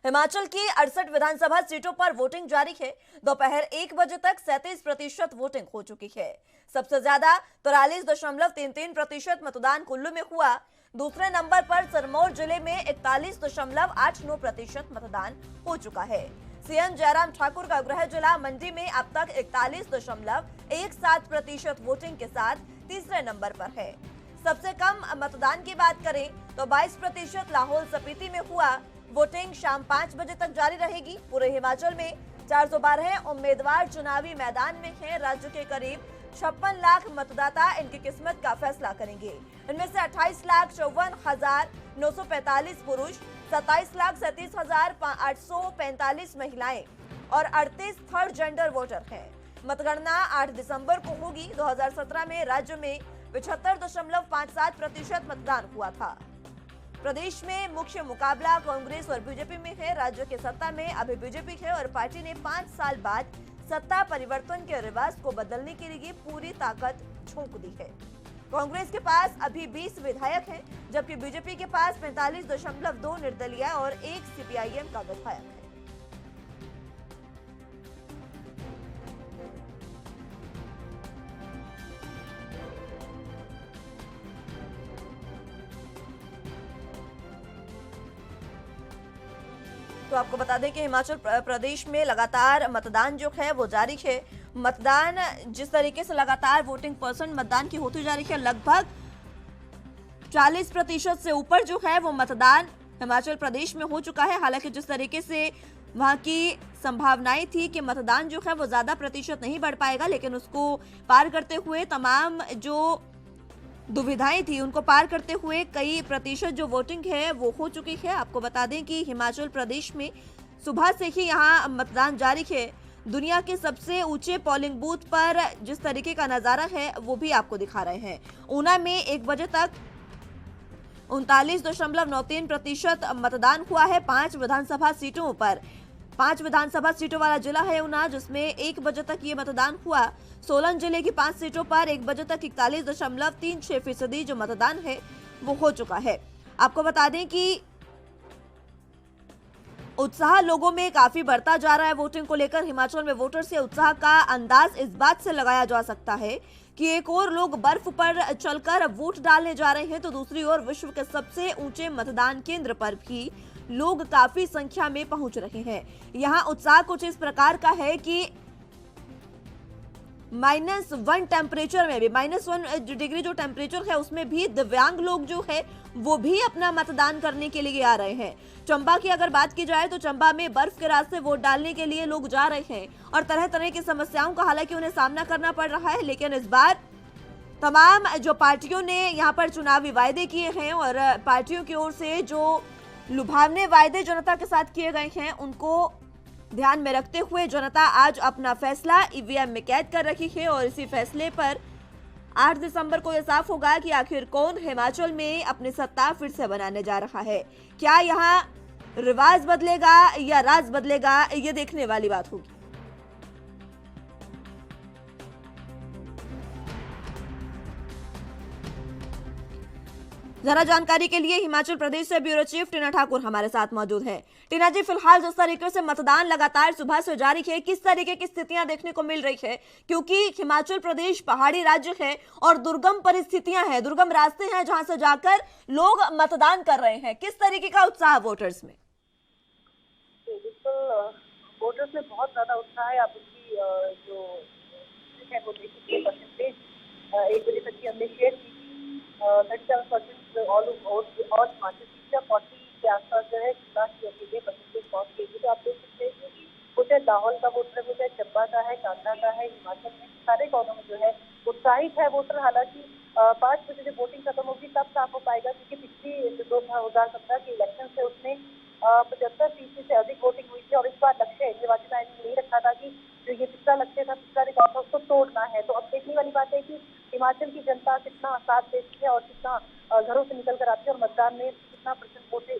हिमाचल की 68 विधानसभा सीटों पर वोटिंग जारी है। दोपहर 1 बजे तक 37% वोटिंग हो चुकी है। सबसे ज्यादा 43.33% मतदान कुल्लू में हुआ। दूसरे नंबर पर सिरमौर जिले में 41.89% मतदान हो चुका है। सीएम जयराम ठाकुर का गृह जिला मंडी में अब तक 41.17% वोटिंग के साथ तीसरे नंबर पर है। सबसे कम मतदान की बात करें तो 22% लाहौल स्पीति में हुआ। वोटिंग शाम 5 बजे तक जारी रहेगी। पूरे हिमाचल में 412 उम्मीदवार चुनावी मैदान में हैं। राज्य के करीब 56 लाख मतदाता इनकी किस्मत का फैसला करेंगे। इनमें से 28,54,945 पुरुष, 27,37,845 महिलाएं और 38 थर्ड जेंडर वोटर हैं। मतगणना 8 दिसंबर को होगी। 2017 में राज्य में 75.57% मतदान हुआ था। प्रदेश में मुख्य मुकाबला कांग्रेस और बीजेपी में है। राज्य के सत्ता में अभी बीजेपी है और पार्टी ने 5 साल बाद सत्ता परिवर्तन के रिवाज को बदलने के लिए पूरी ताकत झोंक दी है। कांग्रेस के पास अभी 20 विधायक हैं, जबकि बीजेपी के पास 45.2 निर्दलीय और 1 सीपीआईएम का विधायक है। तो आपको बता दें कि हिमाचल प्रदेश में लगातार मतदान जो है वो जारी है। मतदान जिस तरीके से लगातार वोटिंग परसेंट मतदान की होती जा रही है, लगभग 40% से ऊपर जो है वो मतदान हिमाचल प्रदेश में हो चुका है। हालांकि जिस तरीके से वहां की संभावनाएं थी कि मतदान जो है वो ज्यादा प्रतिशत नहीं बढ़ पाएगा, लेकिन उसको पार करते हुए तमाम जो दुविधाएं थी उनको पार करते हुए कई प्रतिशत जो वोटिंग है वो हो चुकी है। आपको बता दें कि हिमाचल प्रदेश में सुबह से ही यहां मतदान जारी है। दुनिया के सबसे ऊंचे पोलिंग बूथ पर जिस तरीके का नजारा है वो भी आपको दिखा रहे हैं। ऊना में 1 बजे तक 39.93% मतदान हुआ है। 5 विधानसभा सीटों पर 5 विधानसभा सीटों वाला जिला है ऊना, जिसमें 1 बजे तक ये मतदान हुआ। सोलन जिले की 5 सीटों पर 1 बजे तक 41.36% जो मतदान है वो हो चुका है। आपको बता दें कि उत्साह लोगों में काफी बढ़ता जा रहा है वोटिंग को लेकर। हिमाचल में वोटर्स के उत्साह का अंदाज इस बात से लगाया जा सकता है कि एक और लोग बर्फ पर चलकर वोट डालने जा रहे हैं, तो दूसरी ओर विश्व के सबसे ऊंचे मतदान केंद्र पर भी लोग काफी संख्या में पहुंच रहे हैं। यहां उत्साह कुछ इस प्रकार का है कि -1 टेम्परेचर में भी, -1 डिग्री जो टेम्परेचर है उसमें भी दिव्यांग लोग जो है वो भी अपना मतदान करने के लिए आ रहे हैं। चंबा की अगर बात की जाए तो चंबा में बर्फ के रास्ते वोट डालने के लिए लोग जा रहे हैं और तरह तरह की समस्याओं का हालांकि उन्हें सामना करना पड़ रहा है, लेकिन इस बार तमाम जो पार्टियों ने यहाँ पर चुनावी वायदे किए हैं और पार्टियों की ओर से जो लुभावने वायदे जनता के साथ किए गए हैं उनको ध्यान में रखते हुए जनता आज अपना फैसला ईवीएम में कैद कर रखी है और इसी फैसले पर 8 दिसंबर को यह साफ होगा कि आखिर कौन हिमाचल में अपनी सत्ता फिर से बनाने जा रहा है। क्या यहाँ रिवाज बदलेगा या राज बदलेगा, ये देखने वाली बात होगी। जरा जानकारी के लिए हिमाचल प्रदेश से ब्यूरो चीफ टीना ठाकुर हमारे साथ मौजूद हैं। टीना जी, फिलहाल जिस तरीके से मतदान लगातार सुबह से जारी है, किस तरीके की स्थितियां देखने को मिल रही है? क्योंकि हिमाचल प्रदेश पहाड़ी राज्य है और दुर्गम परिस्थितियां हैं, दुर्गम रास्ते हैं जहां से जाकर लोग मतदान कर रहे हैं। किस तरीके का उत्साह वोटर्स में? बिल्कुल, वोटर्स में बहुत ज्यादा उत्साह है। आप उसकी जो है वो देखिए परसेंटेज 1 बजे तक की हमने शेयर की थी। 37% ऑल हिमाचल की 40 के आसपास जो है परसेंटेज पहुंच गई थी। तो आप देख सकते हैं कि वो चाहे लाहौल का वोटर है, वो चाहे चंबा का है, कांगड़ा का है, हिमाचल में सारे कोनों में जो है उत्साहित है वोटर। हालांकि 5 बजे जब वोटिंग खत्म होगी तब साफ हो पाएगा, क्योंकि पिछली 2017 के इलेक्शन से उसमें 75% से अधिक वोटिंग हुई थी और इस बार लक्ष्य निर्वाचन आयोग ने नहीं रखा था कि जो ये पिछला लक्ष्य था, पिछला रिकॉर्ड था, उसको तोड़ना है। तो अब देखने वाली बात है कि हिमाचल की जनता कितना साथ देती है और कितना घरों से निकल कर आती है और मतदान में कितना % वोटें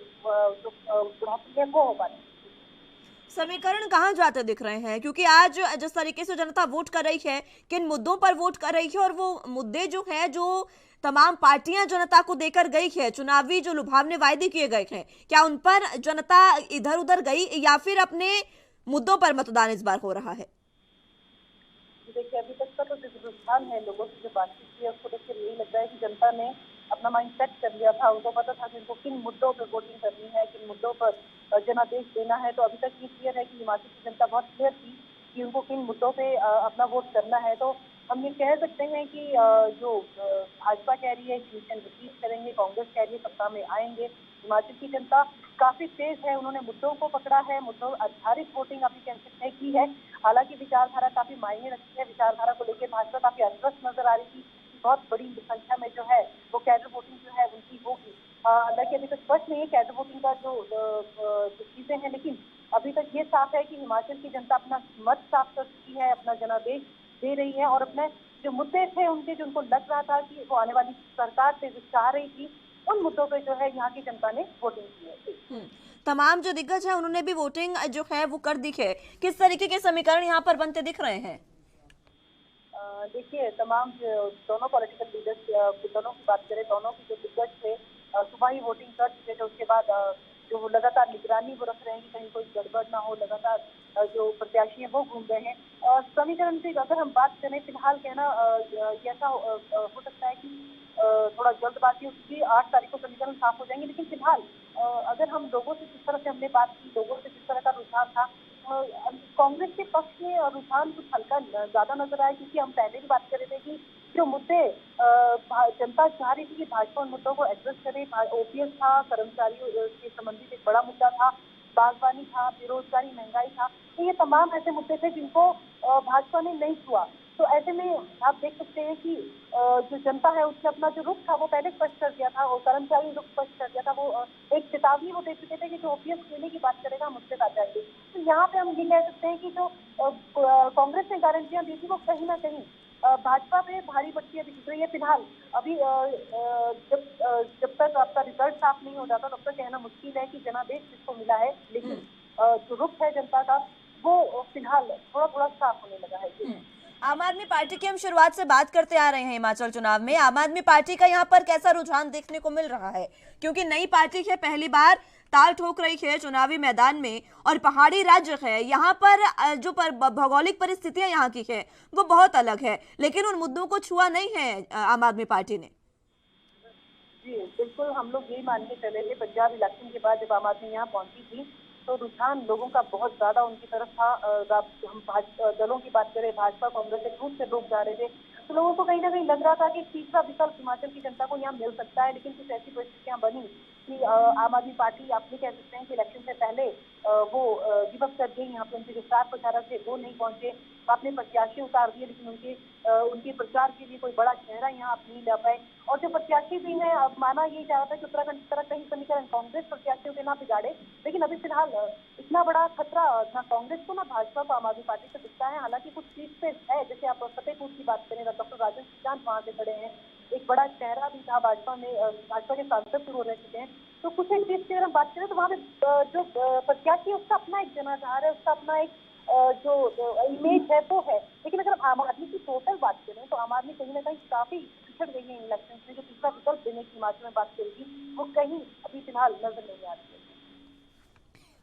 जो बढ़ोतरी है वो हो पाती है। समीकरण कहाँ जाते दिख रहे हैं? क्योंकि आज जिस तरीके से जनता वोट कर रही है, किन मुद्दों पर वोट कर रही है, और वो मुद्दे जो है, जो तमाम पार्टियां जनता को देकर गई है, चुनावी जो लुभावने वायदे किए गए हैं, क्या उन पर जनता इधर उधर गई, या फिर अपने मुद्दों पर मतदान इस बार हो रहा है? देखिए, अभी तक का तो जो रुझान है लोगों से जो बातचीत की है उसको देखकर यही लगता है कि जनता ने अपना माइंड सेट कर लिया था। उनको पता था कि उनको किन मुद्दों पर वोटिंग करनी है, किन मुद्दों पर जनादेश देना है। तो अभी तक ये क्लियर है कि हिमाचल की जनता बहुत क्लियर थी कि उनको किन मुद्दों पे अपना वोट करना है। तो हम ये कह सकते हैं कि जो भाजपा कह रही है कि मिशन रिपीट करेंगे, कांग्रेस कह रही है सत्ता में आएंगे। हिमाचल की जनता काफी तेज है, उन्होंने मुद्दों को पकड़ा है, मुद्दों आधारित वोटिंग अभी कह सकते हैं की है। हालांकि विचारधारा काफी मायने रखती है, विचारधारा को लेकर भाजपा काफी आश्वस्त नजर आ रही थी। बहुत बड़ी संख्या में जो है वो कैडर वोटिंग जो है उनकी होगी। हालांकि अभी तक स्पष्ट नहीं है कैडर वोटिंग का जो चीजें हैं, लेकिन अभी तक ये साफ है कि हिमाचल की जनता अपना मत साफ कर चुकी है, अपना जनादेश दे रही है और अपने जो मुद्दे थे उनके, जो उनको लग रहा था कि वो आने वाली सरकार से जो चाह रही थी, उन मुद्दों पे जो है यहाँ की जनता ने वोटिंग की है। तमाम जो दिग्गज है उन्होंने भी वोटिंग जो है वो कर दी है। किस तरीके के समीकरण यहाँ पर बनते दिख रहे हैं? देखिए, तमाम दोनों पॉलिटिकल लीडर्स, दोनों की बात करें, दोनों की जो दिग्गज थे सुबह ही वोटिंग कर चुके थे। उसके बाद जो वो लगातार निगरानी वो रख रहे हैं कि कहीं कोई गड़बड़ ना हो। लगातार जो प्रत्याशी हैं वो घूम रहे हैं। समीकरण से अगर हम बात करें, फिलहाल कहना ये ऐसा हो सकता है कि थोड़ा जल्दबाजी उसकी 8 तारीख को समीकरण साफ हो जाएंगे। लेकिन फिलहाल अगर हम लोगों से जिस तरह से हमने बात की, लोगों से जिस तरह का रुझान था, कांग्रेस के पक्ष में रुझान कुछ हल्का ज्यादा नजर आया, क्योंकि हम पहले भी बात कर रहे थे कि जो मुद्दे जनता चाह रही थी कि भाजपा उन मुद्दों को एड्रेस करे। ओपीएस था, कर्मचारियों से संबंधित एक बड़ा मुद्दा था, बागवानी था, बेरोजगारी, महंगाई था। तो ये तमाम ऐसे मुद्दे थे जिनको भाजपा ने नहीं छुआ। तो ऐसे में आप देख सकते हैं कि जो जनता है उसने अपना जो रुख था वो पहले स्पष्ट कर दिया था, और कर्मचारी रुख स्पष्ट कर दिया था। वो एक चेतावनी वो दे चुके थे कि जो ओपीएस लेने की बात करेगा हम उससे बात जाएंगे। तो यहाँ पे हम ये कह सकते हैं कि जो कांग्रेस ने गारंटियां दी थी वो कहीं ना कहीं भाजपा पे भारी पड़ती है दिख रही है। फिलहाल अभी जब तक आपका रिजल्ट साफ नहीं हो जाता तब तक कहना मुश्किल है कि जनादेश किसको मिला है। लेकिन जो रुख है जनता का वो फिलहाल थोड़ा थोड़ा साफ होने लगा है। आम आदमी पार्टी की हम शुरुआत से बात करते आ रहे हैं हिमाचल चुनाव में। आम आदमी पार्टी का यहाँ पर कैसा रुझान देखने को मिल रहा है? क्योंकि नई पार्टी है, पहली बार ताल ठोक रही है चुनावी मैदान में, और पहाड़ी राज्य है, यहाँ पर जो भौगोलिक परिस्थितियां यहाँ की है वो बहुत अलग है, लेकिन उन मुद्दों को छुआ नहीं है आम आदमी पार्टी ने। जी बिल्कुल, हम लोग यही मान के चले थे। पंजाब इलेक्शन के बाद जब आम आदमी यहाँ पहुंची थी तो रुझान लोगों का बहुत ज्यादा उनकी तरफ था। हम दलों की बात करें, भाजपा कांग्रेस से दूर से लोग जा रहे थे, तो लोगों को कहीं ना कहीं लग रहा था कि तीसरा विकल्प हिमाचल की जनता को यहाँ मिल सकता है। लेकिन कुछ ऐसी परिस्थितियां बनी कि आम आदमी पार्टी, आप ये कह सकते हैं कि इलेक्शन से पहले वो गिव अप कर गई। यहाँ पे उनके जो स्टार प्रचारक थे वो नहीं पहुंचे, अपने प्रत्याशी उतार दिए, लेकिन उनके प्रचार के लिए कोई बड़ा चेहरा यहाँ आप नहीं ला पाए। और जो प्रत्याशी भी हैं, अब माना यही जा रहा था कि उत्तराखंड की तरह कहीं समीकरण कांग्रेस प्रत्याशियों के ना बिगाड़े, लेकिन अभी फिलहाल इतना बड़ा खतरा ना कांग्रेस को ना भाजपा को आम आदमी पार्टी से दिखता है। हालांकि कुछ सीट पे है, जैसे आप फतेहपुर की बात करें, डॉक्टर राजेंद्र प्रसाद वहां से खड़े हैं, एक बड़ा चेहरा भी था भाजपा में, भाजपा के सांसद शुरू रह चुके हैं। तो कुछ एक चीज की अगर हम बात करें तो वहाँ पे जो प्रत्याशी है उसका अपना एक जनाधार है, उसका अपना एक जो इमेज है वो है। लेकिन अगर आम आदमी की टोटल बात करें तो आम आदमी कहीं ना कहीं काफी पिछड़ गई है इलेक्शन में। जो तीसरा विकल्प देने की हिमाचल में बात करेगी वो कहीं अभी फिलहाल नजर नहीं आ रही है।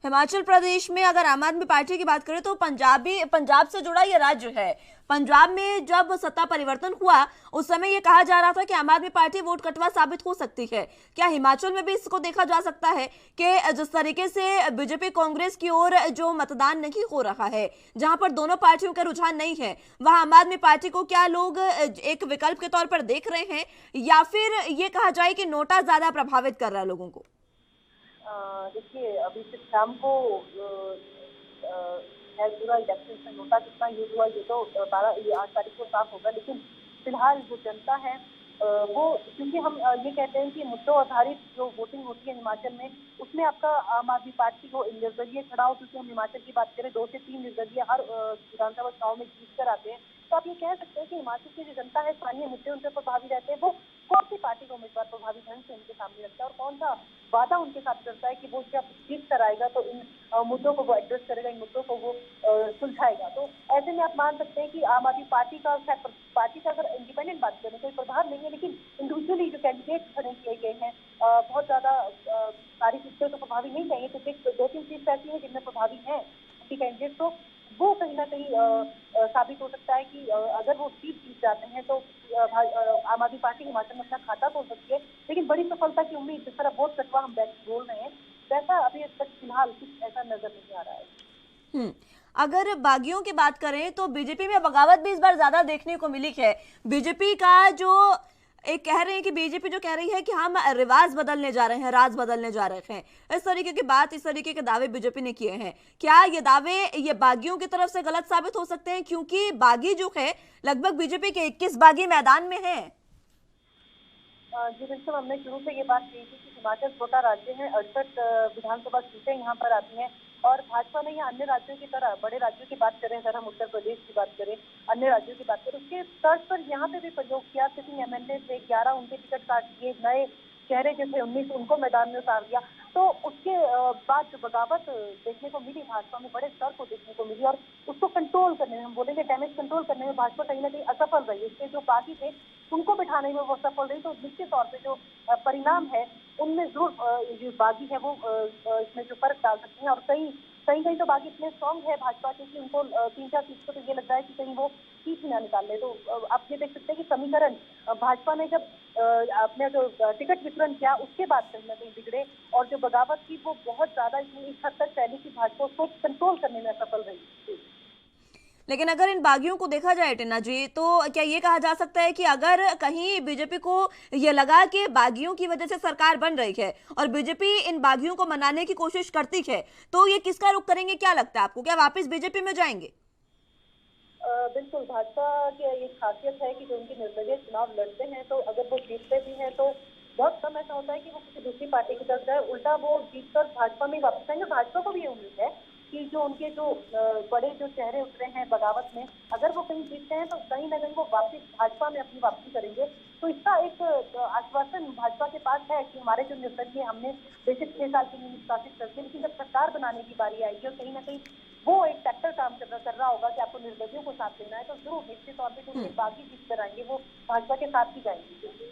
हिमाचल प्रदेश में अगर आम आदमी पार्टी की बात करें तो पंजाब से जुड़ा ये राज्य है। पंजाब में जब सत्ता परिवर्तन हुआ उस समय ये कहा जा रहा था कि आम आदमी पार्टी वोट कटवा साबित हो सकती है। क्या हिमाचल में भी इसको देखा जा सकता है कि जिस तरीके से बीजेपी कांग्रेस की ओर जो मतदान नहीं हो रहा है, जहां पर दोनों पार्टियों का रुझान नहीं है, वहां आम आदमी पार्टी को क्या लोग एक विकल्प के तौर पर देख रहे हैं, या फिर ये कहा जाए कि नोटा ज्यादा प्रभावित कर रहा है लोगों को? देखिए, अभी से शाम को पूरा इलेक्शन से नोटा कितना यूज हुआ ये तो 8 तारीख को साफ होगा। लेकिन फिलहाल जो जनता है वो, क्योंकि हम ये कहते हैं कि मुद्दों आधारित जो वोटिंग होती है हिमाचल में, उसमें आपका आम आदमी पार्टी को निर्दलीय खड़ा हो, क्योंकि हम हिमाचल की बात करें 2 से 3 निर्दलीय हर विधानसभा चुनाव में जीत कर आते हैं। तो आप ये कह सकते हैं कि हिमाचल की जो जनता है, स्थानीय मुद्दे उन पर प्रभावी रहते हैं, वो कौन सी पार्टी का उम्मीदवार प्रभावी ढंग से उनके सामने रखता है और कौन सा वादा उनके साथ करता है कि वो जब जीत कर आएगा तो इन मुद्दों को वो एड्रेस करेगा, इन मुद्दों को वो सुलझाएगा। तो ऐसे में आप मान सकते हैं कि आम आदमी पार्टी का अगर इंडिपेंडेंट बात करें कोई प्रभाव नहीं है, लेकिन इंडिविजुअली जो कैंडिडेट खड़े किए गए हैं बहुत ज्यादा सारी सीटें तो प्रभावी नहीं चाहिए, क्योंकि 2-3 सीट ऐसी है जिनमें प्रभावी है उनकी कैंडिडेट, तो वो कहीं ना कहीं साबित हो सकता है कि अगर वो सीट जीत जाते हैं तो आम आदमी पार्टी हिमाचल में अपना खाता तोड़ सकती है। लेकिन बड़ी सफलता की उम्मीद, जिस तरह बहुत कटवा हम बोल रहे हैं, वैसा अभी तक फिलहाल कुछ ऐसा नजर नहीं आ रहा है। अगर बागियों की बात करें तो बीजेपी में बगावत भी इस बार ज्यादा देखने को मिली है। बीजेपी का जो एक कह रहे हैं कि बीजेपी जो कह रही है कि हम रिवाज बदलने जा रहे हैं, राज बदलने जा रहे हैं, इस तरीके की बात, इस तरीके के दावे बीजेपी ने किए हैं। क्या ये दावे ये बागियों की तरफ से गलत साबित हो सकते हैं, क्योंकि बागी जो है लगभग बीजेपी के 21 बागी मैदान में है? जी बिल्कुल, हमने शुरू से ये बात की थी कि हिमाचल छोटा राज्य है, 68 विधानसभा सीटें यहाँ पर आती हैं और भाजपा ने यहाँ अन्य राज्यों की तरह, बड़े राज्यों की बात करें, अगर हम उत्तर प्रदेश की बात करें, अन्य राज्यों की बात करें, उसके तर्ज पर यहाँ पे भी प्रयोग किया। सिटिंग एमएलए से 11 उनके टिकट काट दिए, नए चेहरे जो थे 19 उनको मैदान में उतार दिया। तो उसके बाद जो बगावत देखने को मिली भाजपा में, बड़े स्तर को देखने को मिली और उसको कंट्रोल करने में, हम बोलेंगे डैमेज कंट्रोल करने में भाजपा कहीं ना कहीं असफल रही। उसके जो बाकी थे उनको बिठाने में वो सफल रही। तो निश्चित तौर पे जो परिणाम है उनमें जरूर जो बागी है वो इसमें जो फर्क डाल सकते हैं। और कहीं तो बागी इतने स्ट्रॉन्ग है भाजपा के कि उनको 3-4 सीट पर तो ये लगता है कि कहीं वो सीट ही ना निकाल ले। तो आप ये देख सकते हैं कि समीकरण भाजपा ने जब अपने जो टिकट वितरण किया उसके बाद कहीं ना कहीं बिगड़े और जो बगावत थी वो बहुत ज्यादा इस हद तक फैली कि भाजपा उसको कंट्रोल करने में असफल रही। लेकिन अगर इन बागियों को देखा जाए टीना जी, तो क्या ये कहा जा सकता है कि अगर कहीं बीजेपी को ये लगा कि बागियों की वजह से सरकार बन रही है और बीजेपी इन बागियों को मनाने की कोशिश करती है, तो ये किसका रुख करेंगे? क्या लगता है आपको, क्या वापस बीजेपी में जाएंगे? बिल्कुल, भाजपा की ये खासियत है कि जो उनके निर्दलीय चुनाव लड़ते हैं तो अगर वो जीतते भी हैं तो बहुत कम ऐसा होता है कि वो किसी दूसरी पार्टी की तरफ जाए, उल्टा वो जीतकर भाजपा में वापस आएंगे। भाजपा को भी ये उम्मीद है कि जो उनके जो बड़े जो चेहरे उतरे हैं बगावत में, अगर वो कहीं जीतते हैं तो कहीं ना कहीं वो वापस भाजपा में अपनी वापसी करेंगे। तो इसका एक आश्वासन भाजपा के पास है कि हमारे जो निर्दलीय, हमने बेशक 6 साल के लिए निष्कासित करके, लेकिन जब सरकार बनाने की बारी आएगी और कहीं ना कहीं वो एक फैक्टर काम कर रहा होगा कि आपको निर्दलियों को साथ देना है, तो जरूर निश्चित तौर पर जो बाकी जीत कर आएंगे वो भाजपा के साथ ही जाएंगे।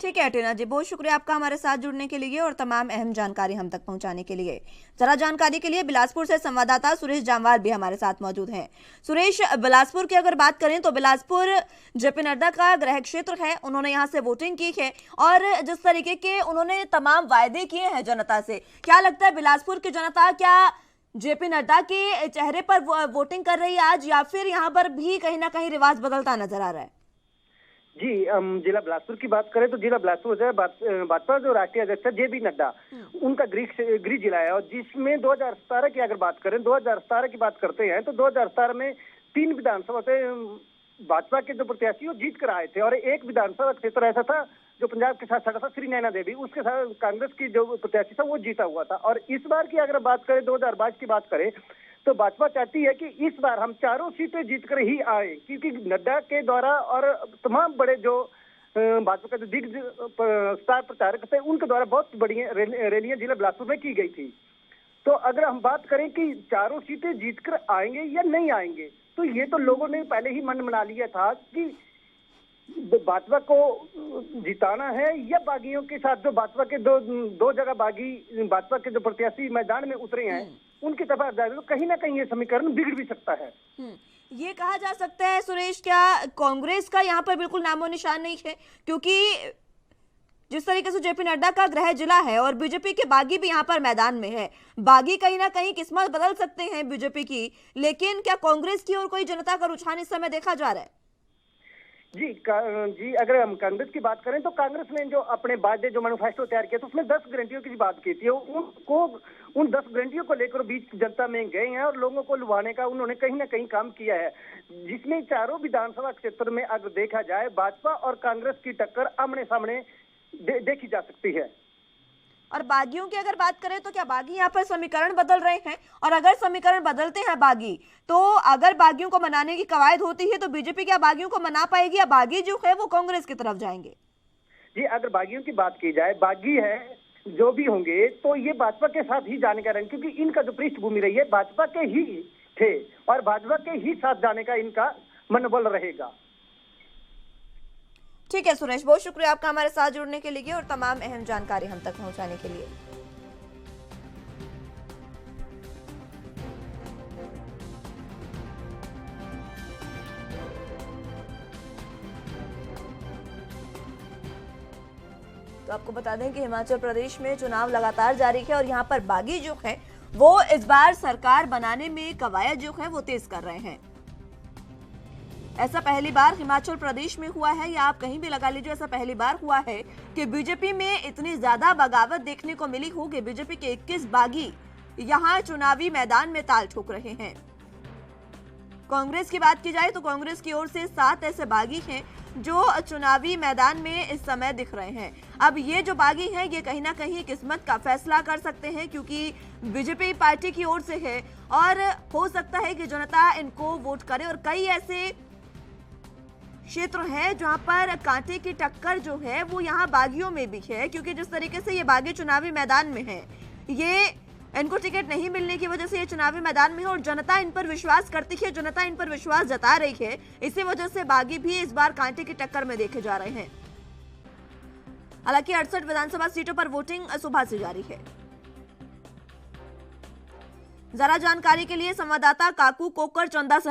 ठीक है टीना जी, बहुत शुक्रिया आपका हमारे साथ जुड़ने के लिए और तमाम अहम जानकारी हम तक पहुंचाने के लिए। जरा जानकारी के लिए बिलासपुर से संवाददाता सुरेश जामवाल भी हमारे साथ मौजूद हैं। सुरेश, बिलासपुर की अगर बात करें तो बिलासपुर जेपी नड्डा का गृह क्षेत्र है, उन्होंने यहाँ से वोटिंग की है और जिस तरीके के उन्होंने तमाम वायदे किए हैं जनता से, क्या लगता है बिलासपुर की जनता क्या जेपी नड्डा के चेहरे पर वोटिंग कर रही है आज, या फिर यहाँ पर भी कहीं ना कहीं रिवाज बदलता नजर आ रहा है? जी, जिला बिलासपुर की बात करें तो जिला बिलासपुर जो है भाजपा जो राष्ट्रीय अध्यक्ष है जेपी नड्डा, उनका गृह जिला है और जिसमें 2017 की अगर बात करें, 2017 की बात करते हैं तो 2017 में 3 विधानसभा से भाजपा के जो प्रत्याशी वो जीत कर आए थे और एक विधानसभा क्षेत्र ऐसा था जो पंजाब के साथ सटा था, श्री नैना देवी, उसके साथ कांग्रेस की जो प्रत्याशी था वो जीता हुआ था। और इस बार की अगर बात करें 2022 की बात करें तो भाजपा चाहती है कि इस बार हम 4 सीटें जीतकर ही आए, क्योंकि नड्डा के द्वारा और तमाम बड़े जो भाजपा के जो दिग्गज स्टार प्रचारक थे उनके द्वारा बहुत बड़ी रैलियां जिला बिलासपुर में की गई थी। तो अगर हम बात करें कि 4 सीटें जीतकर आएंगे या नहीं आएंगे, तो ये तो लोगों ने पहले ही मन बना लिया था कि भाजपा को जिताना है या बागियों के साथ जो भाजपा के दो जगह बागी भाजपा के जो प्रत्याशी मैदान में उतरे हैं उनकी तरफ जाए, तो कहीं ना कहीं ये समीकरण बिगड़ भी सकता है। ये कहा जा सकता है सुरेश, क्या कांग्रेस का यहाँ पर बिल्कुल नामो निशान नहीं है? क्योंकि जिस तरीके से जेपी नड्डा का गृह जिला है और बीजेपी के बागी भी यहाँ पर मैदान में है, बागी कहीं ना कहीं किस्मत बदल सकते हैं बीजेपी की, लेकिन क्या कांग्रेस की ओर कोई जनता का रुझान इस समय देखा जा रहा है? जी, अगर हम कांग्रेस की बात करें तो कांग्रेस ने जो अपने वादे जो मैनिफेस्टो तैयार किया था उसमें 10 गारंटियों की बात की थी। उन 10 गारंटियों को लेकर बीच जनता में गए हैं और लोगों को लुभाने का उन्होंने कहीं ना कहीं काम किया है, जिसमें 4 विधानसभा क्षेत्र में अगर देखा जाए भाजपा और कांग्रेस की टक्कर आमने सामने देखी जा सकती है। और बागियों की अगर बात करें तो क्या बागी यहाँ पर समीकरण बदल रहे हैं? और अगर समीकरण बदलते हैं बागी, तो अगर बागियों को मनाने की कवायद होती है तो बीजेपी क्या बागियों को मना पाएगी, या बागी जो है वो कांग्रेस की तरफ जाएंगे? जी, अगर बागियों की बात की जाए, बागी है जो भी होंगे तो ये भाजपा के साथ ही जाने का रंग, क्योंकि इनका जो पृष्ठभूमि रही है भाजपा के ही थे और भाजपा के ही साथ जाने का इनका मनोबल रहेगा। ठीक है सुरेश, बहुत शुक्रिया आपका हमारे साथ जुड़ने के लिए और तमाम अहम जानकारी हम तक पहुंचाने के लिए। तो आपको बता दें कि हिमाचल प्रदेश में चुनाव लगातार जारी है और यहाँ पर बागी जो है वो इस बार सरकार बनाने में कवायद जो है वो तेज कर रहे हैं। ऐसा पहली बार हिमाचल प्रदेश में हुआ है, या आप कहीं भी लगा लीजिए, ऐसा पहली बार हुआ है कि बीजेपी में इतनी ज्यादा बगावत देखने को मिली हो कि बीजेपी के 21 बागी यहां चुनावी मैदान में ताल ठोक रहे हैं। कांग्रेस की बात की जाए तो कांग्रेस की ओर से 7 ऐसे बागी हैं जो चुनावी मैदान में इस समय दिख रहे हैं। अब ये जो बागी हैं ये कहीं ना कहीं किस्मत का फैसला कर सकते हैं, क्योंकि बीजेपी पार्टी की ओर से है और हो सकता है कि जनता इनको वोट करे। और कई ऐसे क्षेत्र है जहां पर कांटे की टक्कर जो है वो यहाँ बागियों में भी है, क्योंकि जिस तरीके से ये बागी चुनावी मैदान में है, ये इनको टिकट नहीं मिलने की वजह से ये चुनावी मैदान में है और जनता इन पर विश्वास करती है, जनता इन पर विश्वास जता रही है। इसी वजह से बागी भी इस बार कांटे की टक्कर में देखे जा रहे हैं। हालांकि 68 विधानसभा सीटों पर वोटिंग सुबह से जारी है। जरा जानकारी के लिए संवाददाता काकू कोकर चंबा से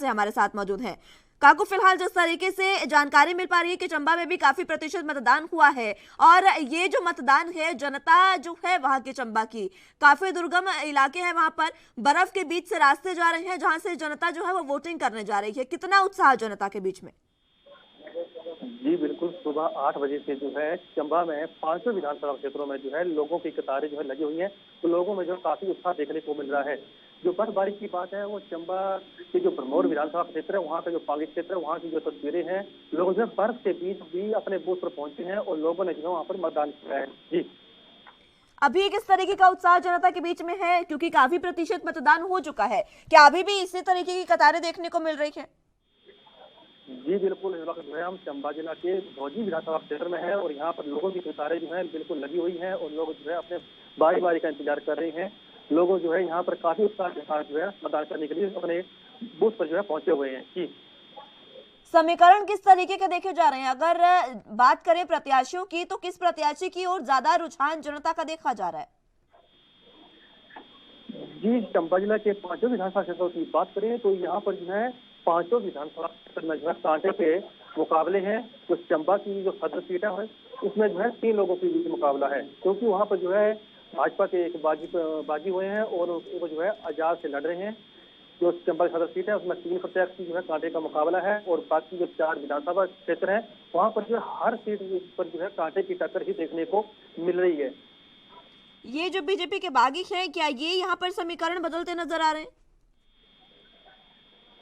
हमारे साथ मौजूद हैं। काकू, फिलहाल जिस तरीके से जानकारी मिल पा रही है कि चंबा में भी काफी प्रतिशत मतदान हुआ है और ये जो मतदान है, जनता जो है वहां के चंबा की, काफी दुर्गम इलाके हैं, वहां पर बर्फ के बीच से रास्ते जा रहे हैं जहां से जनता जो है वो वोटिंग करने जा रही है। कितना उत्साह जनता के बीच में? जी बिल्कुल, सुबह 8 बजे से जो है चंबा में 500 विधानसभा क्षेत्रों में जो है लोगों की कतारें जो है लगी हुई हैं, तो लोगों में जो काफी उत्साह देखने को मिल रहा है। जो बर्फबारी की बात है वो चंबा के जो भरमौर विधानसभा क्षेत्र है, वहाँ का जो पांगी क्षेत्र है, वहाँ की जो तस्वीरें हैं, लोग जो है बर्फ के बीच भी अपने बूथ पर पहुंचे हैं और लोगों ने जो है वहाँ पर मतदान किया है। जी, अभी किस तरीके का उत्साह जनता के बीच में है, क्योंकि काफी प्रतिशत मतदान हो चुका है, क्या अभी भी इसी तरीके की कतारें देखने को मिल रही है? जी बिल्कुल, इस वक्त जो है हम चंबा जिला के भौजी विधानसभा क्षेत्र में है और यहाँ पर लोगों की कतारें जो है बिल्कुल लगी हुई है और लोग जो है अपने बारी बारी का इंतजार कर रहे हैं। लोग जो है यहाँ पर काफी उत्साह के साथ जो है मतदान करने के लिए अपने बूथ पर जो है पहुंचे हुए हैं। जी, समीकरण किस तरीके के देखे जा रहे हैं? अगर बात करें प्रत्याशियों की, तो किस प्रत्याशी की ओर ज्यादा रुझान जनता का देखा जा रहा है? जी, चंबा जिला के 5 विधानसभा क्षेत्रों की बात करें तो यहाँ पर जो है 5 विधानसभा क्षेत्र में जो है कांटे के मुकाबले हैं। तो चंबा की जो सदर सीट है उसमें जो है 3 लोगों के बीच मुकाबला है, क्योंकि वहाँ पर जो है भाजपा के एक बागी हुए हैं और वो जो है आजाद से लड़ रहे हैं। जो चंबा सदर सीट है उसमें 3 प्रत्याशी जो है कांटे का मुकाबला है और बाकी जो 4 विधानसभा क्षेत्र है वहाँ पर जो है हर सीट पर जो है कांटे की टक्कर ही देखने को मिल रही है। ये जो बीजेपी के बागी हैं, क्या ये यहाँ पर समीकरण बदलते नजर आ रहे हैं?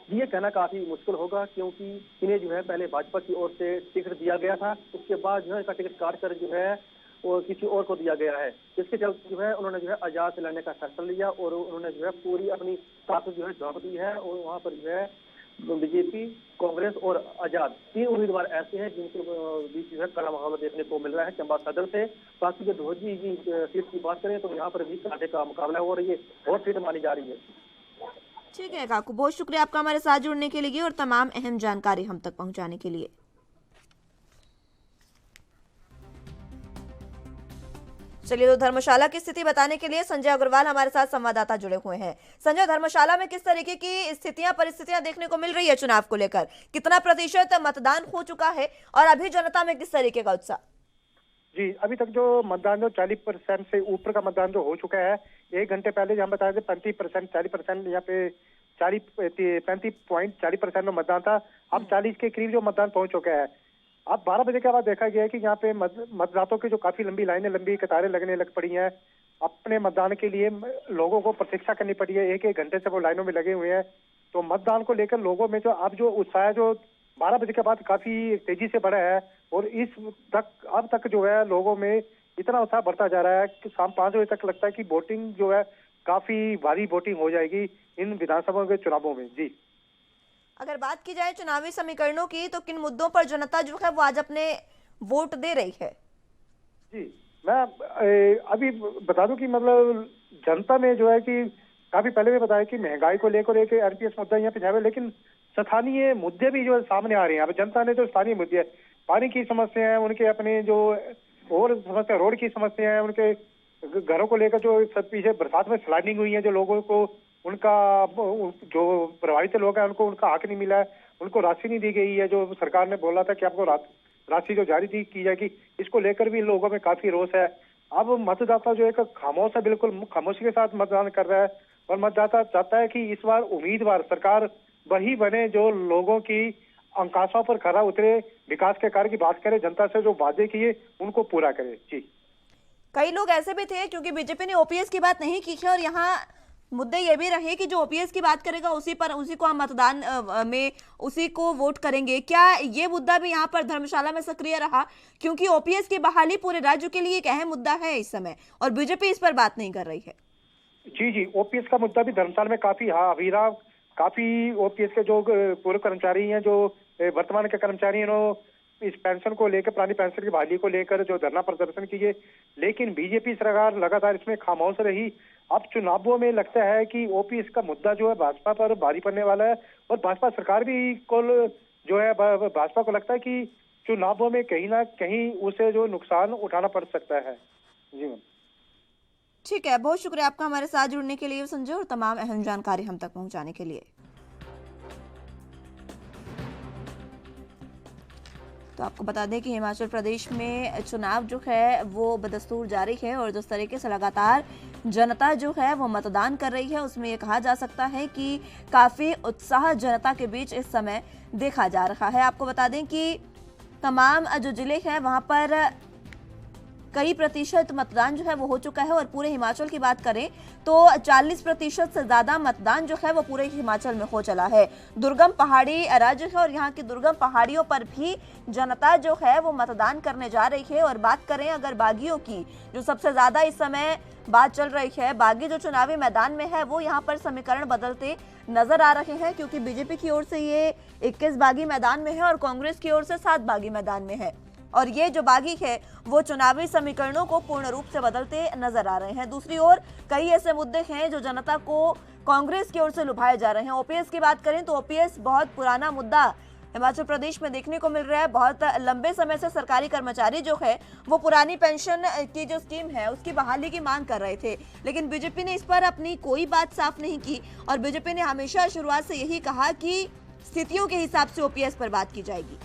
ये कहना काफी मुश्किल होगा, क्योंकि इन्हें जो है पहले भाजपा की ओर से टिकट दिया गया था, उसके बाद जो है इसका टिकट काट कर जो है वो किसी और को दिया गया है। इसके चलते जो है उन्होंने जो है आजाद से लड़ने का फैसला लिया और उन्होंने जो है पूरी अपनी ताकत जो है झोंक दी है और वहाँ पर जो है बीजेपी, कांग्रेस और आजाद 3 उम्मीदवार ऐसे हैं जिनके बीच जो है कड़ा मुकाबला देखने को मिल रहा है चंबा सदर से। बाकी जो धोजी की सीट की बात करें तो यहाँ पर भी कांटे का मुकाबला हो रही है, और सीट मानी जा रही है। ठीक है काकू, बहुत शुक्रिया आपका हमारे साथ जुड़ने के लिए और तमाम अहम जानकारी हम तक पहुंचाने के लिए। चलिए, तो धर्मशाला की स्थिति बताने के लिए संजय अग्रवाल हमारे साथ संवाददाता जुड़े हुए हैं। संजय, धर्मशाला में किस तरीके की परिस्थितियां देखने को मिल रही है चुनाव को लेकर? कितना प्रतिशत मतदान हो चुका है और अभी जनता में किस तरीके का उत्साह? जी, अभी तक जो मतदान जो 40% से ऊपर का मतदान जो हो चुका है, 1 घंटे पहले हम बताए थे 35%, 40%, यहाँ पे 35.40% में मतदान था। अब 40 के करीब जो मतदान पहुंच चुका है। अब 12 बजे के बाद देखा गया है कि यहाँ पे मतदाताओं की जो काफी लंबी लाइनें, लंबी कतारें लगने लग पड़ी हैं। अपने मतदान के लिए लोगों को प्रतीक्षा करनी पड़ी है, 1-1 घंटे से वो लाइनों में लगे हुए हैं। तो मतदान को लेकर लोगों में जो अब जो उत्साह जो 12 बजे के बाद काफी तेजी से बढ़ा है और अब तक जो है लोगों में इतना उत्साह बढ़ता जा रहा है कि शाम 5 बजे तक लगता है कि वोटिंग जो है काफी भारी वोटिंग हो जाएगी इन विधानसभा के चुनावों में। जी, अगर बात की जाए चुनावी समीकरणों की तो किन मुद्दों पर जनता जो है वो आज अपने वोट दे रही है? जी, मैं अभी बता दूं कि मतलब जनता में जो है कि काफी पहले भी बताया कि महंगाई को लेकर एक आरपीएस मुद्दा यहाँ पे है, लेकिन स्थानीय मुद्दे भी जो है सामने आ रहे हैं। अब जनता ने जो स्थानीय मुद्दे, पानी की समस्या है, उनके अपने जो और समस्या, रोड की समस्या है, उनके घरों को लेकर जो सब पीछे बरसात में स्लाइडिंग हुई है, जो लोगों को उनका जो प्रभावित लोग हैं उनको उनका हक नहीं मिला है, उनको राशि नहीं दी गई है, जो सरकार ने बोला था कि आपको राशि जो जारी की जाएगी, इसको लेकर भी लोगों में काफी रोष है। अब मतदाता जो एक खामोश है, बिल्कुल खामोशी के साथ मतदान कर रहा है और मतदाता चाहता है कि इस बार उम्मीदवार सरकार वही बने जो लोगों की आकांक्षाओं पर खरा उतरे, विकास के कार्य की बात करे, जनता से जो वादे किए उनको पूरा करे। जी, कई लोग ऐसे भी थे क्योंकि बीजेपी ने ओपीएस की बात नहीं की है और यहाँ मुद्दे ये भी रहे कि जो ओपीएस की बात करेगा उसी को हम मतदान में उसी को वोट करेंगे। क्या ये मुद्दा भी यहाँ पर धर्मशाला में सक्रिय रहा? क्योंकि ओपीएस की बहाली पूरे राज्य के लिए एक अहम मुद्दा है इस समय और बीजेपी इस पर बात नहीं कर रही है। जी, ओपीएस का मुद्दा भी धर्मशाला में काफी अभी काफी ओपीएस के जो पूर्व कर्मचारी हैं, जो वर्तमान के कर्मचारी हैं, इस पेंशन को लेकर, पुरानी पेंशन की बहाली को लेकर जो धरना प्रदर्शन किए, लेकिन बीजेपी सरकार लगातार इसमें खामोश रही। अब चुनावों में लगता है कि ओपीएस का मुद्दा जो है भाजपा पर भारी पड़ने वाला है और भाजपा सरकार भी जो है भाजपा को लगता है कि चुनावों में कहीं ना कहीं उसे जो नुकसान उठाना पड़ सकता है। जी मैम, ठीक है, बहुत शुक्रिया आपका हमारे साथ जुड़ने के लिए संजय और तमाम अहम जानकारी हम तक पहुंचाने के लिए। तो आपको बता दें कि हिमाचल प्रदेश में चुनाव जो है वो बदस्तूर जारी है और जिस तरीके से लगातार जनता जो है वो मतदान कर रही है उसमें ये कहा जा सकता है कि काफ़ी उत्साह जनता के बीच इस समय देखा जा रहा है। आपको बता दें कि तमाम जो जिले हैं वहाँ पर कई प्रतिशत मतदान जो है वो हो चुका है और पूरे हिमाचल की बात करें तो 40% से ज़्यादा मतदान जो है वो पूरे हिमाचल में हो चला है। दुर्गम पहाड़ी राज्य है और यहाँ की दुर्गम पहाड़ियों पर भी जनता जो है वो मतदान करने जा रही है। और बात करें अगर बागियों की, जो सबसे ज़्यादा इस समय बात चल रही है, बागी जो चुनावी मैदान में है वो यहाँ पर समीकरण बदलते नजर आ रहे हैं क्योंकि बीजेपी की ओर से ये 21 बागी मैदान में है और कांग्रेस की ओर से 7 बागी मैदान में है और ये जो बागी है वो चुनावी समीकरणों को पूर्ण रूप से बदलते नजर आ रहे हैं। दूसरी ओर कई ऐसे मुद्दे हैं जो जनता को कांग्रेस की ओर से लुभाए जा रहे हैं। ओपीएस की बात करें तो ओपीएस बहुत पुराना मुद्दा हिमाचल प्रदेश में देखने को मिल रहा है। बहुत लंबे समय से सरकारी कर्मचारी जो है वो पुरानी पेंशन की जो स्कीम है उसकी बहाली की मांग कर रहे थे, लेकिन बीजेपी ने इस पर अपनी कोई बात साफ नहीं की और बीजेपी ने हमेशा शुरुआत से यही कहा कि स्थितियों के हिसाब से ओपीएस पर बात की जाएगी।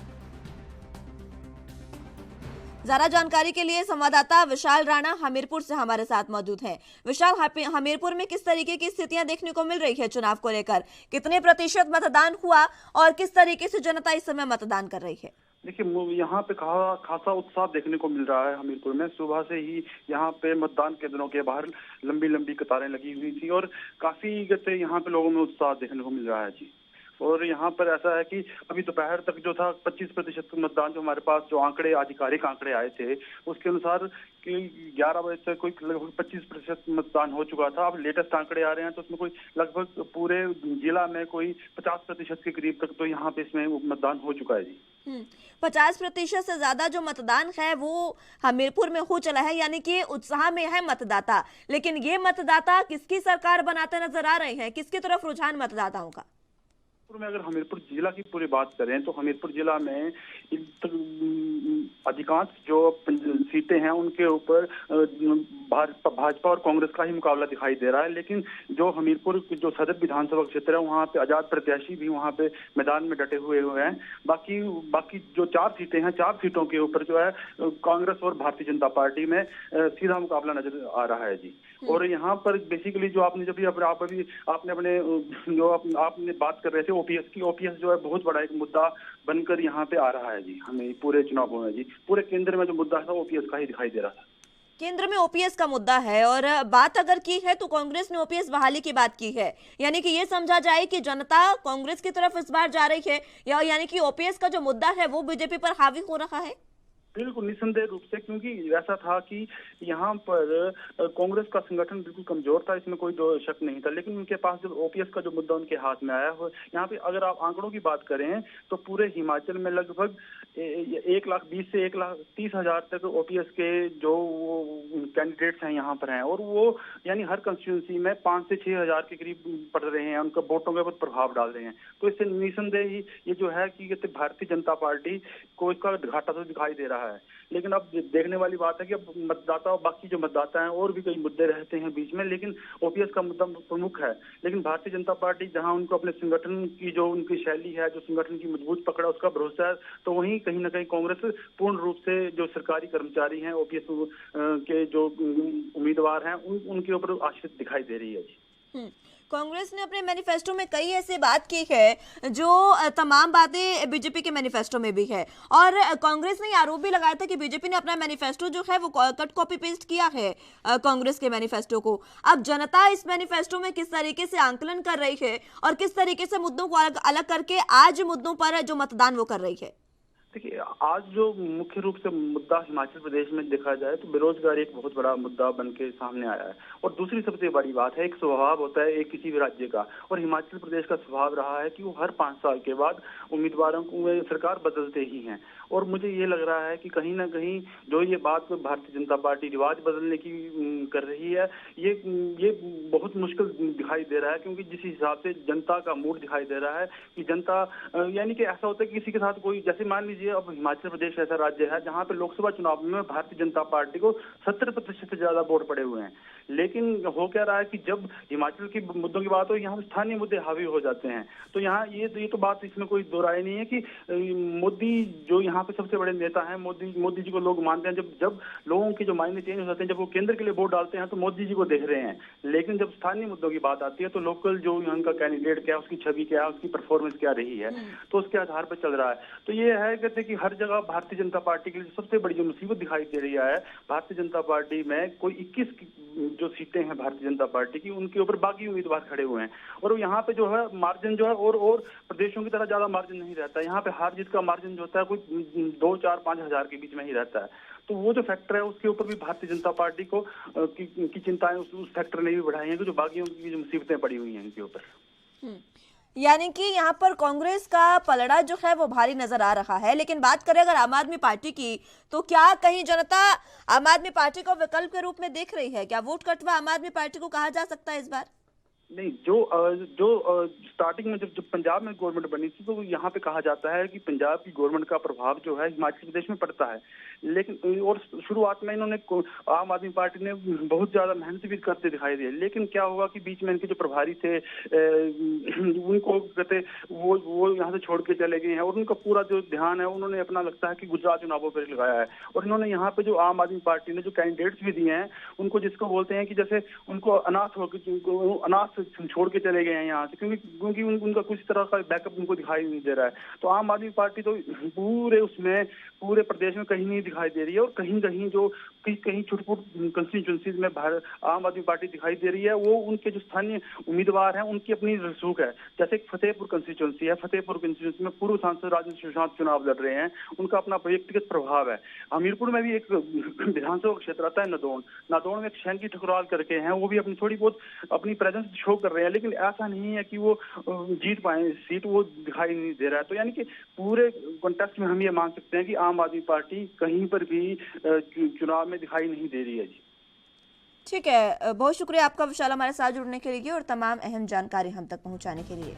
ज्यादा जानकारी के लिए संवाददाता विशाल राणा हमीरपुर से हमारे साथ मौजूद हैं। विशाल, हमीरपुर में किस तरीके की स्थितियां देखने को मिल रही है चुनाव को लेकर? कितने प्रतिशत मतदान हुआ और किस तरीके से जनता इस समय मतदान कर रही है? देखिए, यहाँ पे खासा उत्साह देखने को मिल रहा है। हमीरपुर में सुबह से ही यहाँ पे मतदान केंद्रों के बाहर लंबी लंबी कतारें लगी हुई थी और काफी यहाँ पे लोगों में उत्साह देखने को मिल रहा है जी। और यहाँ पर ऐसा है कि अभी दोपहर तक जो था 25% मतदान, जो हमारे पास जो आंकड़े, आधिकारिक आंकड़े आए थे उसके अनुसार कि 11 बजे तक कोई लगभग 25% मतदान हो चुका था। अब लेटेस्ट आंकड़े आ रहे हैं तो उसमें कोई लगभग पूरे जिला में कोई 50% के करीब तक तो यहाँ पे इसमें मतदान हो चुका है जी। 50% से ज्यादा जो मतदान है वो हमीरपुर में हो चला है, यानी कि उत्साह में है मतदाता। लेकिन ये मतदाता किसकी सरकार बनाते नजर आ रहे हैं? किसकी तरफ रुझान मतदाताओं का? में अगर हमीरपुर जिला की पूरी बात करें तो हमीरपुर जिला में अधिकांश जो सीटें हैं उनके ऊपर भाजपा और कांग्रेस का ही मुकाबला दिखाई दे रहा है। लेकिन जो हमीरपुर जो सदर विधानसभा क्षेत्र है वहाँ पे आजाद प्रत्याशी भी वहाँ पे मैदान में डटे हुए हैं। बाकी जो 4 सीटें हैं, 4 सीटों के ऊपर जो है कांग्रेस और भारतीय जनता पार्टी में सीधा मुकाबला नजर आ रहा है जी। और यहाँ पर बेसिकली जो आपने आपने बात कर रहे थे ओपीएस जो है बहुत बड़ा एक मुद्दा बनकर यहाँ पे आ रहा है जी। हमें पूरे चुनावों में जी पूरे केंद्र में जो मुद्दा था ओपीएस का ही दिखाई दे रहा था। केंद्र में ओपीएस का मुद्दा है और बात अगर की है तो कांग्रेस ने ओपीएस बहाली की बात की है, यानी कि ये समझा जाए कि जनता कांग्रेस की तरफ इस बार जा रही है, या यानी कि ओपीएस का जो मुद्दा है वो बीजेपी पर हावी हो रहा है। बिल्कुल निस्संदेह रूप से, क्योंकि ऐसा था कि यहाँ पर कांग्रेस का संगठन बिल्कुल कमजोर था, इसमें कोई दो शक नहीं था। लेकिन उनके पास जब ओपीएस का जो मुद्दा उनके हाथ में आया हो, यहाँ पे अगर आप आंकड़ों की बात करें तो पूरे हिमाचल में लगभग 1,20,000 से 1,30,000 तक ओपीएस के जो कैंडिडेट्स हैं यहाँ पर हैं, और वो यानी हर कंस्टिट्यूंसी में 5 से 6,000 के करीब पड़ रहे हैं, उनका वोटों के ऊपर प्रभाव डाल रहे हैं। तो इससे निस्संदेह ही ये जो है कि भारतीय जनता पार्टी को इसका घाटा तो दिखाई दे रहा है। लेकिन अब देखने वाली बात है कि अब मतदाता और बाकी जो मतदाता हैं और भी कई मुद्दे रहते हैं बीच में, लेकिन ओपीएस का मुद्दा प्रमुख है। लेकिन भारतीय जनता पार्टी जहां उनको अपने संगठन की जो उनकी शैली है, जो संगठन की मजबूत पकड़ है, उसका भरोसा है, तो वहीं कहीं ना कहीं कांग्रेस पूर्ण रूप से जो सरकारी कर्मचारी हैं, ओपीएस के जो उम्मीदवार हैं, उनके ऊपर आश्रित दिखाई दे रही है। कांग्रेस ने अपने मैनिफेस्टो में कई ऐसी बात की है जो तमाम बातें बीजेपी के मैनिफेस्टो में भी है, और कांग्रेस ने आरोप भी लगाया था कि बीजेपी ने अपना मैनिफेस्टो जो है वो कट कॉपी पेस्ट किया है कांग्रेस के मैनिफेस्टो को। अब जनता इस मैनिफेस्टो में किस तरीके से आंकलन कर रही है और किस तरीके से मुद्दों को अलग करके आज मुद्दों पर जो मतदान वो कर रही है? देखिए, आज जो मुख्य रूप से मुद्दा हिमाचल प्रदेश में देखा जाए तो बेरोजगारी एक बहुत बड़ा मुद्दा बन के सामने आया है। और दूसरी सबसे बड़ी बात है, एक स्वभाव होता है एक किसी भी राज्य का, और हिमाचल प्रदेश का स्वभाव रहा है कि वो हर 5 साल के बाद उम्मीदवारों को सरकार बदलते ही हैं। और मुझे ये लग रहा है कि कहीं ना कहीं जो ये बात भारतीय जनता पार्टी रिवाज बदलने की कर रही है, ये बहुत मुश्किल दिखाई दे रहा है, क्योंकि जिस हिसाब से जनता का मूड दिखाई दे रहा है कि जनता यानी कि ऐसा होता है कि किसी के साथ कोई, जैसे मान लीजिए अब हिमाचल प्रदेश ऐसा राज्य है जहां पे लोकसभा चुनाव में भारतीय जनता पार्टी को 70% से ज्यादा वोट पड़े हुए हैं। लेकिन हो क्या रहा है कि जब हिमाचल के मुद्दों की बात हो, यहाँ स्थानीय मुद्दे हावी हो जाते हैं। तो यहाँ ये तो बात, इसमें कोई दो राय नहीं है कि मोदी जो यहाँ पे सबसे बड़े नेता हैं, मोदी जी को लोग मानते हैं। जब लोगों के जो मायने चेंज हो जाते हैं, जब वो केंद्र के लिए वोट डालते हैं तो मोदी जी को देख रहे हैं। लेकिन जब स्थानीय मुद्दों की बात आती है तो लोकल जो यहाँ का कैंडिडेट क्या, उसकी छवि क्या, उसकी परफॉर्मेंस क्या रही है, तो उसके आधार पर चल रहा है। तो ये है कहते कि हर जगह भारतीय जनता पार्टी के लिए सबसे बड़ी जो मुसीबत दिखाई दे रही है, भारतीय जनता पार्टी में कोई 21 जो सीटें हैं भारतीय जनता पार्टी की, उनके ऊपर बाकी उम्मीदवार खड़े हुए हैं। और यहाँ पे जो है मार्जिन जो है और प्रदेशों की तरह ज्यादा मार्जिन नहीं रहता है। यहाँ पे हार जीत का मार्जिन जो होता है कोई 2, 4, 5 हजार के बीच में ही रहता है। तो वो जो फैक्टर है उसके ऊपर भी भारतीय जनता पार्टी को की चिंताएं उस फैक्टर ने भी बढ़ाई है कि जो बाकी की जो मुसीबतें पड़ी हुई हैं इनके ऊपर। यानी कि यहाँ पर कांग्रेस का पलड़ा जो है वो भारी नजर आ रहा है। लेकिन बात करें अगर आम आदमी पार्टी की, तो क्या कहीं जनता आम आदमी पार्टी को विकल्प के रूप में देख रही है? क्या वोट कटवा आम आदमी पार्टी को कहा जा सकता है इस बार? नहीं, जो स्टार्टिंग में जब पंजाब में गवर्नमेंट बनी थी तो यहाँ पे कहा जाता है कि पंजाब की गवर्नमेंट का प्रभाव जो है हिमाचल प्रदेश में पड़ता है। लेकिन और शुरुआत में इन्होंने आम आदमी पार्टी ने बहुत ज्यादा मेहनत भी करते दिखाई दिए। लेकिन क्या हुआ कि बीच में इनके जो प्रभारी थे उनको कहते वो यहाँ से छोड़ के चले गए हैं, और उनका पूरा जो ध्यान है उन्होंने अपना लगता है कि गुजरात चुनावों पर लगाया है। और इन्होंने यहाँ पे जो आम आदमी पार्टी ने जो कैंडिडेट्स भी दिए हैं उनको, जिसको बोलते हैं कि जैसे उनको अनाथ छोड़ के चले गए हैं यहाँ से, क्योंकि उनका कुछ तरह का बैकअप उनको दिखाई नहीं दे रहा है। तो आम आदमी पार्टी तो पूरे प्रदेश में कहीं नहीं दिखाई दे रही है, और कहीं छुटपुट कंस्टिट्यूंसीज में आम आदमी पार्टी दिखाई दे रही है। वो उनके जो स्थानीय उम्मीदवार हैं उनकी अपनी रसूख है। जैसे फतेहपुर कंस्टिट्यूंसी है, फतेहपुर कंस्टिट्यूंसी में पूर्व सांसद राजेंद्र सुशांत चुनाव लड़ रहे हैं, उनका अपना व्यक्तिगत प्रभाव है। हमीरपुर में भी एक विधानसभा क्षेत्र आता है नादौन में एक शैंकी ठकुराल करके हैं, वो भी अपनी थोड़ी बहुत अपनी प्रेजेंस शो कर रहे हैं। लेकिन ऐसा नहीं है कि वो जीत पाए सीट, वो दिखाई नहीं दे रहा है। तो यानी कि पूरे कॉन्टेक्स्ट में हम ये मान सकते हैं कि आम आदमी पार्टी कहीं पर भी चुनाव में दिखाई नहीं दे रही है जी। ठीक है, बहुत शुक्रिया आपका विशाल हमारे साथ जुड़ने के लिए और तमाम अहम जानकारी हम तक पहुंचाने के लिए।